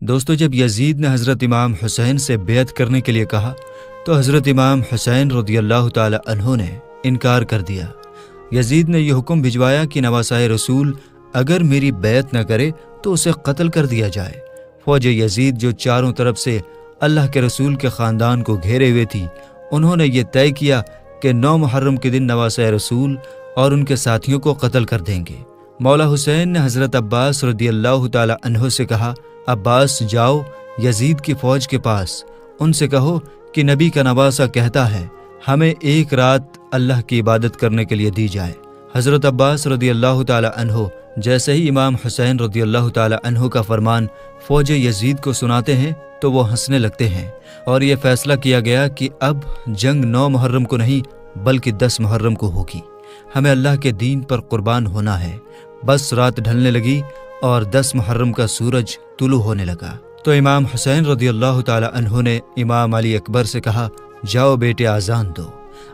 دوستو، جب یزید نے حضرت امام حسین سے بیعت کرنے کے لیے کہا تو حضرت امام حسین رضی اللہ تعالی عنہ نے انکار کر دیا۔ یزید نے یہ حکم بھجوایا کہ نواسۂ رسول اگر میری بیعت نہ کرے تو اسے قتل کر دیا جائے۔ فوج یزید جو چاروں طرف سے اللہ کے رسول کے خاندان کو گھیرے ہوئے تھی، انہوں نے یہ طے کیا کہ 9 محرم کے دن نواسۂ رسول اور ان کے ساتھیوں کو قتل کر دیں گے۔ مولا حسین نے حضرت عباس رضی اللہ تعالی عنہ سے کہا، عباس جاؤ یزید کی فوج کے پاس، ان سے کہو کہ نبی کا نواسہ کہتا ہے ہمیں ایک رات اللہ کی عبادت کرنے کے لیے دی جائے۔ حضرت عباس رضی اللہ تعالی عنہ جیسے ہی امام حسین رضی اللہ تعالی عنہ کا فرمان فوج یزید کو سناتے ہیں تو وہ ہنسنے لگتے ہیں، اور یہ فیصلہ کیا گیا کہ اب جنگ 9 محرم کو نہیں بلکہ 10 محرم کو ہوگی، ہمیں اللہ کے دین پر قربان ہونا ہے۔ بس رات ڈھلنے لگی اور 10 محرم کا سورج طلوع ہونے لگا تو امام حسین رضی اللہ تعالی عنہ نے امام علی اکبر سے کہا، جاؤ بیٹے اذان دو۔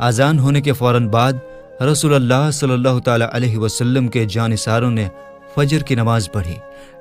اذان ہونے کے فوراً بعد رسول اللہ صلی اللہ تعالی علیہ وسلم کے جانثاروں نے فجر کی نماز پڑھی۔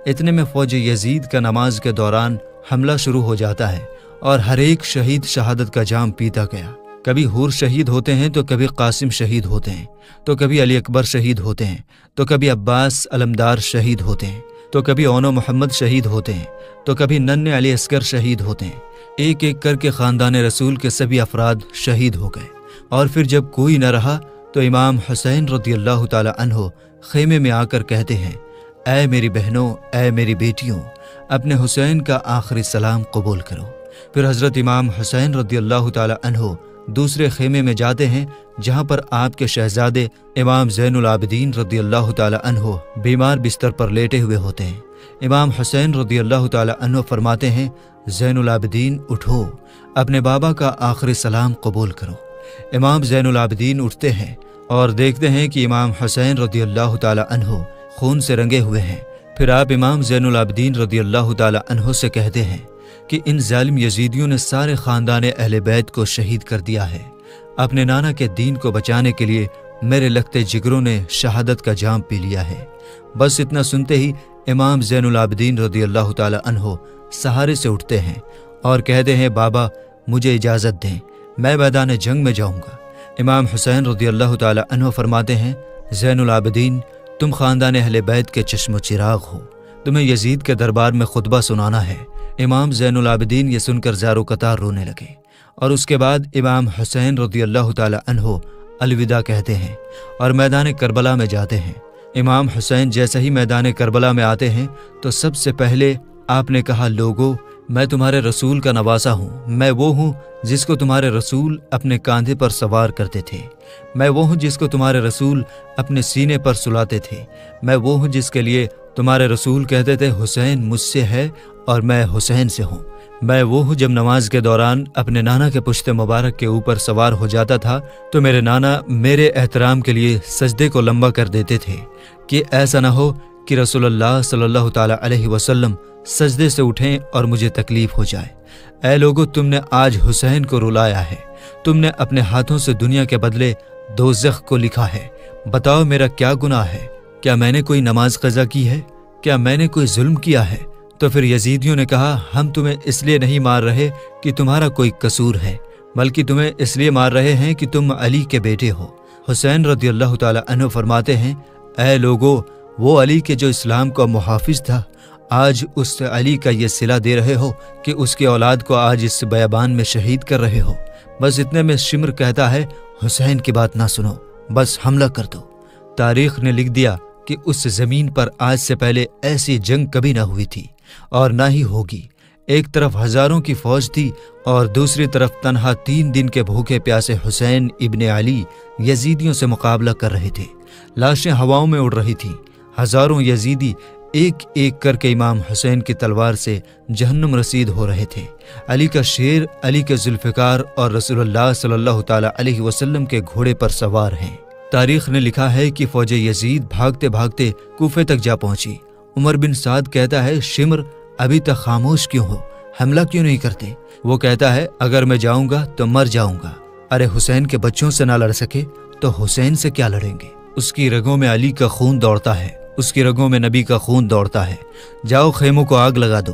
اتنے میں فوج یزید کا نماز کے دوران حملہ شروع ہو جاتا ہے اور ہر ایک شہید شہادت کا جام پیتا گیا۔ کبھی حور شہید ہوتے ہیں تو کبھی قاسم شہید ہوتے ہیں، تو کبھی علی اکبر شہید ہوتے ہیں، تو کبھی عباس علمدار شہید ہوتے ہیں، تو کبھی اونو محمد شہید ہوتے ہیں، تو کبھی ننھے علی اصغر شہید ہوتے ہیں۔ ایک ایک کر کے خاندان رسول کے سبھی افراد شہید ہو گئے، اور پھر جب کوئی نہ رہا تو امام حسین رضی اللہ تعالی عنہ خیمے میں آ کر کہتے ہیں، اے میری بہنوں، اے میری بیٹیوں، اپنے حسین کا آخری سلام قبول کرو۔ پھر حضرت امام حسین رضی اللہ تعالی عنہ دوسرے خیمے میں جاتے ہیں جہاں پر آپ کے شہزادے امام زین العابدین رضی اللہ تعالی عنہ بیمار بستر پر لیٹے ہوئے ہوتے ہیں۔ امام حسین رضی اللہ تعالی عنہ فرماتے ہیں، زین العابدین اٹھو، اپنے بابا کا آخری سلام قبول کرو۔ امام زین العابدین اٹھتے ہیں اور دیکھتے ہیں کہ امام حسین رضی اللہ تعالی عنہ خون سے رنگے ہوئے ہیں۔ پھر آپ امام زین العابدین رضی اللہ تعالی عنہ سے کہتے ہیں کہ ان ظالم یزیدیوں نے سارے خاندان اہل بیت کو شہید کر دیا ہے، اپنے نانا کے دین کو بچانے کے لیے میرے لگتے جگروں نے شہادت کا جام پی لیا ہے۔ بس اتنا سنتے ہی امام زین العابدین رضی اللہ تعالی عنہ سہارے سے اٹھتے ہیں اور کہتے ہیں، بابا مجھے اجازت دیں، میں میدان جنگ میں جاؤں گا۔ امام حسین رضی اللہ تعالی عنہ فرماتے ہیں، زین العابدین تم خاندان اہل بیت کے چشم و چراغ ہو، تمہیں یزید کے دربار میں خطبہ سنانا ہے۔ امام زین العابدین یہ سن کر زار و قطار رونے لگے، اور اس کے بعد امام حسین رضی اللہ تعالی عنہ الوداع کہتے ہیں اور میدان کربلا میں جاتے ہیں۔ امام حسین جیسے ہی میدان کربلا میں آتے ہیں تو سب سے پہلے آپ نے کہا، لوگو میں تمہارے رسول کا نواسہ ہوں، میں وہ ہوں جس کو تمہارے رسول اپنے کاندھے پر سوار کرتے تھے، میں وہ ہوں جس کو تمہارے رسول اپنے سینے پر سلاتے تھے، میں وہ ہوں جس کے لیے تمہارے رسول کہتے تھے حسین مجھ سے ہے اور میں حسین سے ہوں، میں وہ ہوں جب نماز کے دوران اپنے نانا کے پشت مبارک کے اوپر سوار ہو جاتا تھا تو میرے نانا میرے احترام کے لیے سجدے کو لمبا کر دیتے تھے کہ ایسا نہ ہو کہ رسول اللہ صلی اللہ تعالی علیہ وسلم سجدے سے اٹھیں اور مجھے تکلیف ہو جائے۔ اے لوگو، تم نے آج حسین کو رلایا ہے، تم نے اپنے ہاتھوں سے دنیا کے بدلے دوزخ کو لکھا ہے، بتاؤ میرا کیا گناہ ہے؟ کیا میں نے کوئی نماز قضا کی ہے؟ کیا میں نے کوئی ظلم کیا ہے؟ تو پھر یزیدیوں نے کہا، ہم تمہیں اس لیے نہیں مار رہے کہ تمہارا کوئی قصور ہے، بلکہ تمہیں اس لیے مار رہے ہیں کہ تم علی کے بیٹے ہو۔ حسین رضی اللہ تعالی عنہ فرماتے ہیں، اے لوگو، وہ علی کے جو اسلام کا محافظ تھا، آج اس علی کا یہ صلہ دے رہے ہو کہ اس کی اولاد کو آج اس بیابان میں شہید کر رہے ہو۔ بس اتنے میں شمر کہتا ہے، حسین کی بات نہ سنو، بس حملہ کر دو۔ تاریخ نے لکھ دیا کہ اس زمین پر آج سے پہلے ایسی جنگ کبھی نہ ہوئی تھی اور نہ ہی ہوگی۔ ایک طرف ہزاروں کی فوج تھی اور دوسری طرف تنہا 3 دن کے بھوکے پیاسے حسین ابن علی یزیدیوں سے مقابلہ کر رہے تھے۔ لاشیں ہواؤں میں اڑ رہی تھیں، ہزاروں یزیدی ایک ایک کر کے امام حسین کی تلوار سے جہنم رسید ہو رہے تھے۔ علی کا شیر، علی کے ذوالفقار اور رسول اللہ صلی اللہ تعالی علیہ وسلم کے گھوڑے پر سوار ہیں۔ تاریخ نے لکھا ہے کہ فوج یزید بھاگتے بھاگتے کوفے تک جا پہنچی۔ عمر بن سعد کہتا ہے، شمر ابھی تک خاموش کیوں ہو، حملہ کیوں نہیں کرتے؟ وہ کہتا ہے، اگر میں جاؤں گا تو مر جاؤں گا۔ ارے حسین کے بچوں سے نہ لڑ سکے تو حسین سے کیا لڑیں گے؟ اس کی رگوں میں علی کا خون دوڑتا ہے، اس کی رگوں میں نبی کا خون دوڑتا ہے۔ جاؤ خیموں کو آگ لگا دو،